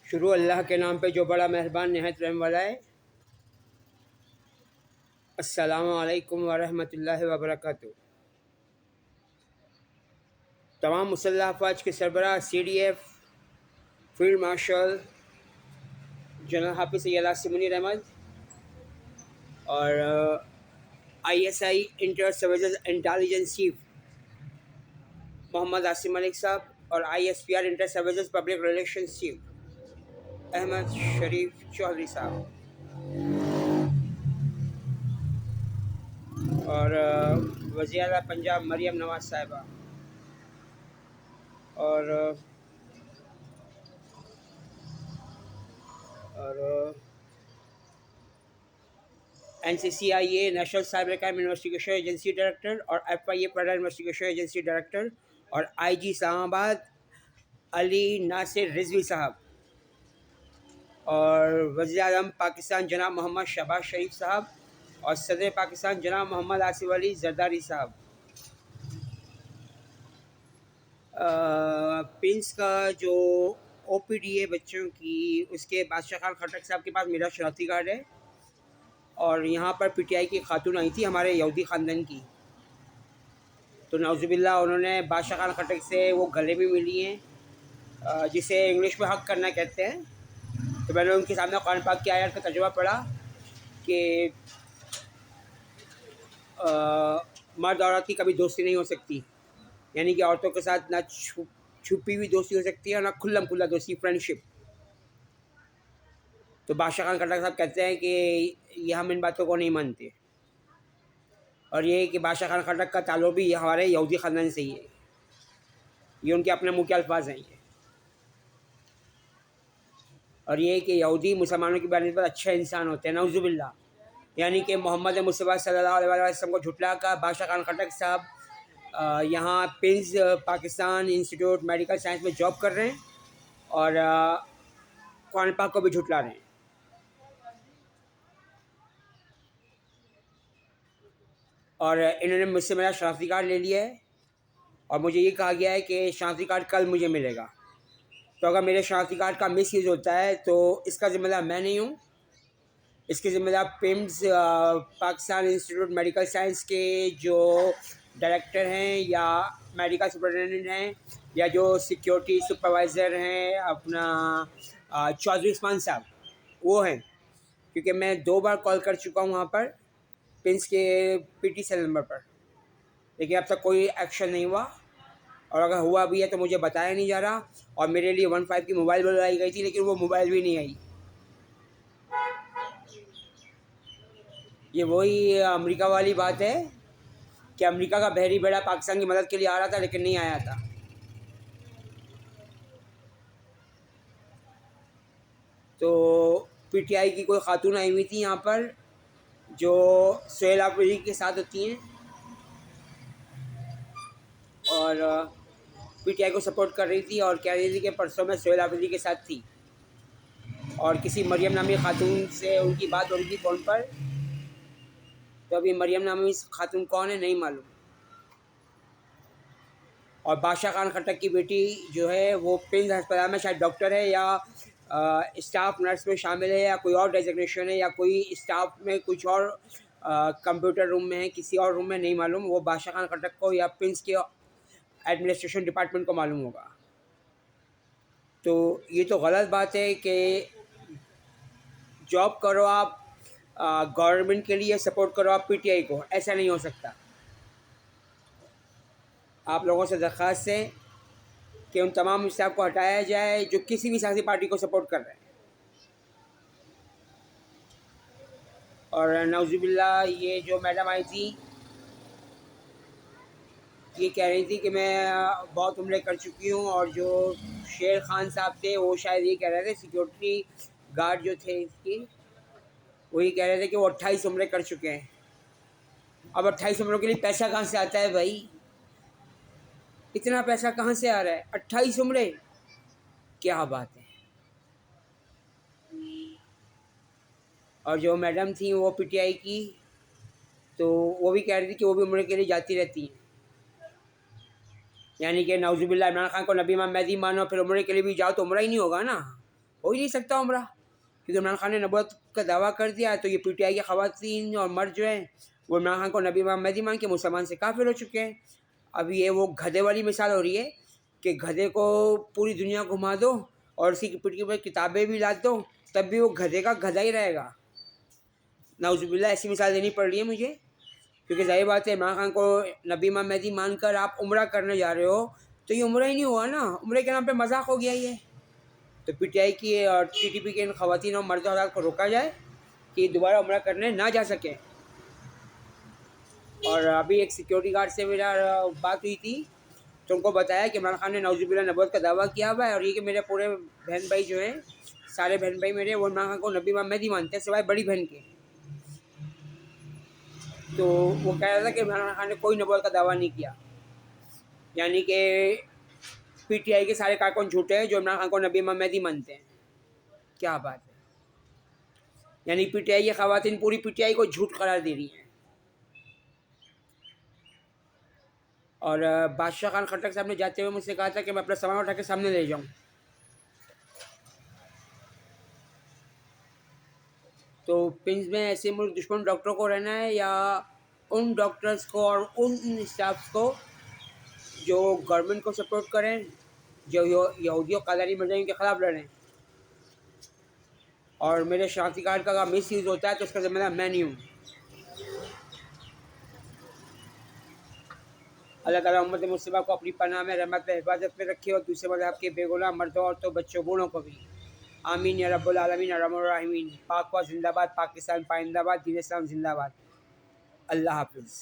शुरू अल्लाह के नाम पे जो बड़ा मेहरबान नहायत रहम वाला है। अस्सलामु अलैकुम वरहमतुल्लाहि वबरकातुहू। तमाम मुसल्लह अफवाज के सरबराह CDF field marshal general Hafiz Syed Asim Munir Ahmed और ISI inter services intelligence chief Mohammad Asim Malik साहब और ISPR inter services public relations chief Ahmed Sharif Chaudhry साहब और वज़ीर आला पंजाब मरियम नवाज साहिबा और NCCIA national cyber crime investigation agency director और FIA federal investigation agency director और IG इस्लामाबाद अली नासिर रिजवी साहब और वज़ीर आज़म पाकिस्तान जनाब मोहम्मद शहबाज शरीफ साहब और सदर पाकिस्तान जनाब मोहम्मद आसिफ अली जरदारी साहब। पिंस का जो OPD है बच्चों की, उसके बादशाह खान खटक साहब के पास मेरा शनाख्ती कार्ड है और यहाँ पर PTI की खातून आई थी हमारे यहूदी ख़ानदान की, तो नौजुबिल्ला उन्होंने बादशाह खान खटक से वो गले में मिली हैं, जिसे इंग्लिश में हक करना कहते हैं। तो मैंने उनके सामने कुरान पाक की आयत का तर्जुमा पढ़ा कि मर्द औरत की कभी दोस्ती नहीं हो सकती, यानी कि औरतों के साथ ना छुपी हुई दोस्ती हो सकती है ना खुल्लम खुल्ला दोस्ती, फ्रेंडशिप। तो बादशाह खान खटक साहब कहते हैं कि ये हम इन बातों को नहीं मानते और ये कि बादशाह खान खटक का ताल्लुक भी हमारे यहूदी ख़ानदान से ही है। ये उनके अपने मुँह के अल्फाज हैं ये। और ये कि यहूदी मुसलमानों की बनस्बत अच्छे इंसान होते हैं, नौजुबिल्ला। यानी कि मोहम्मद मुस्तफ़ा सल्लल्लाहु अलैहि वसल्लम को झुटला का बादशाह खान खटक साहब यहाँ pins Pakistan institute medical science में जॉब कर रहे हैं और कुरान पाक को भी झुटला रहे हैं। और इन्होंने मुझसे मेरा शनाख्ती कार्ड ले लिया है और मुझे ये कहा गया है कि शनाख्ती कार्ड कल मुझे मिलेगा। तो अगर मेरे शनाख्ती कार्ड का मिस यूज़ होता है तो इसका ज़िम्मेदार मैं नहीं हूँ, इसके ज़िम्मेदार PIMS Pakistan institute medical science के जो डायरेक्टर हैं या मेडिकल सुपरिटेंडेंट हैं या जो सिक्योरिटी सुपरवाइज़र हैं अपना चौधरी उस्मान साहब, वो हैं। क्योंकि मैं 2 बार कॉल कर चुका हूँ वहाँ पर पिंस के PT सेल नंबर पर, लेकिन अब तक कोई एक्शन नहीं हुआ और अगर हुआ भी है तो मुझे बताया नहीं जा रहा। और मेरे लिए 15 की मोबाइल बुलाई गई थी, लेकिन वो मोबाइल भी नहीं आई। ये वही अमेरिका वाली बात है कि अमेरिका का बहरी बेड़ा पाकिस्तान की मदद के लिए आ रहा था लेकिन नहीं आया था। तो PTI की कोई खातून आई हुई थी यहाँ पर जो सोहेल आफरीदी के साथ होती हैं और PTI को सपोर्ट कर रही थी और कह रही थी कि परसों में सोहेल आफरीदी के साथ थी और किसी मरियम नामी खातून से उनकी बात हो रही थी फ़ोन पर। तो अभी मरियम नामी खातून कौन है नहीं मालूम। और बादशाह खान खटक की बेटी जो है वो पिंस अस्पताल में शायद डॉक्टर है या स्टाफ नर्स में शामिल है या कोई और डेजिग्नेशन है या कोई स्टाफ में कुछ और कंप्यूटर रूम में है, किसी और रूम में नहीं मालूम। वो बादशाह खान खटक को या पिंस के एडमिनिस्ट्रेशन डिपार्टमेंट को मालूम होगा। तो ये तो गलत बात है कि जॉब करो आप गवर्नमेंट के लिए, सपोर्ट करो आप PTI को, ऐसा नहीं हो सकता। आप लोगों से दरख्वास्त है कि उन तमाम स्टाफ को हटाया जाए जो किसी भी सियासी पार्टी को सपोर्ट कर रहे हैं। और नौजुबिल्ला ये जो मैडम आई थी ये कह रही थी कि मैं बहुत उम्रे कर चुकी हूँ और जो शेर खान साहब थे वो शायद ये कह रहे थे, सिक्योरिटी गार्ड जो थे इसकी, वही कह रहे थे कि वो 28 उम्रे कर चुके हैं। अब 28 उम्रों के लिए पैसा कहाँ से आता है भाई? इतना पैसा कहाँ से आ रहा है? 28 उम्रे, क्या बात है। और जो मैडम थी वो PTI की, तो वो भी कह रही थी कि वो भी उम्र के लिए जाती रहती हैं। यानी कि नौजुबिल्ला इमरान खान को नबी इमाम महदी मानो फिर उम्र के लिए भी जाओ तो उम्र ही नहीं होगा ना। हो ही नहीं सकता उम्रा, क्योंकि इमरान खान ने नबूवत का दावा कर दिया। तो ये PTI की ख़वातीन और मर्द जो हैं वो इमरान खान को नबी महमदी मान के मुसलमान से काफिर हो चुके हैं। अब ये वो गधे वाली मिसाल हो रही है कि गधे को पूरी दुनिया घुमा दो और उसकी पीठ के ऊपर किताबें भी ला दो, तब भी वो गधे का गधा ही रहेगा। नाउज़ुबिल्लाह, ऐसी मिसाल देनी पड़ रही है मुझे, क्योंकि ज़ाहिर बात है इमरान खान को नबी महमदी मानकर आप उम्रा करने जा रहे हो, तो ये उम्रा ही नहीं हुआ ना, उम्रे के नाम पे मजाक हो गया ये। तो PTI की और TTP के इन ख़वातीन और मर्द हज़रात को रोका जाए कि दोबारा उम्रा करने ना जा सकें। और अभी एक सिक्योरिटी गार्ड से मेरा बात हुई थी, तो उनको बताया कि इमरान खान ने नाउज़ुबिल्लाह नबूवत का दावा किया हुआ है, और ये कि मेरे पूरे बहन भाई जो हैं, सारे बहन भाई मेरे, वो इमरान खान को नबी महमदी मानते हैं सिवाय बड़ी बहन के। तो वो कह रहा था कि इमरान खान ने कोई नबूवत का दावा नहीं किया, यानी कि PTI के सारे कारकुन झूठे हैं जो इमरान खान को नबी महमदी मानते हैं। क्या बात है, यानी PTI की ख़वातीन पूरी PTI को झूठ करार दे रही हैं। और बादशाह खान खट्टक साहब ने जाते हुए मुझसे कहा था कि मैं अपना सामान उठा के सामने ले जाऊं। तो पिंस में ऐसे मुल्क दुश्मन डॉक्टरों को रहना है, या उन डॉक्टर्स को और उन स्टाफ्स को जो गवर्नमेंट को सपोर्ट करें, जो यहूदियों कादानी मजाहिम के ख़िलाफ़ लड़ें। और मेरे शनाख्ती कार्ड का अगर मिस यूज़ होता है तो उसका ज़िम्मेदार मैं नहीं हूँ। अल्लाह ताला उम्मत मुस्लिमा को अपनी पनाह में, रहमत में, हिफाजत में रखे, और दूसरे मज़हब के बेगुनाह मर्दों, औरतों, बच्चों, बूढ़ों को भी। आमीन या रब्बुल आलमीन अर्हमुर राहिमीन। पाक व जिंदाबाद, पाकिस्तान पाइंदाबाद, दीन इस्लाम जिंदाबाद। अल्लाह हाफिज़।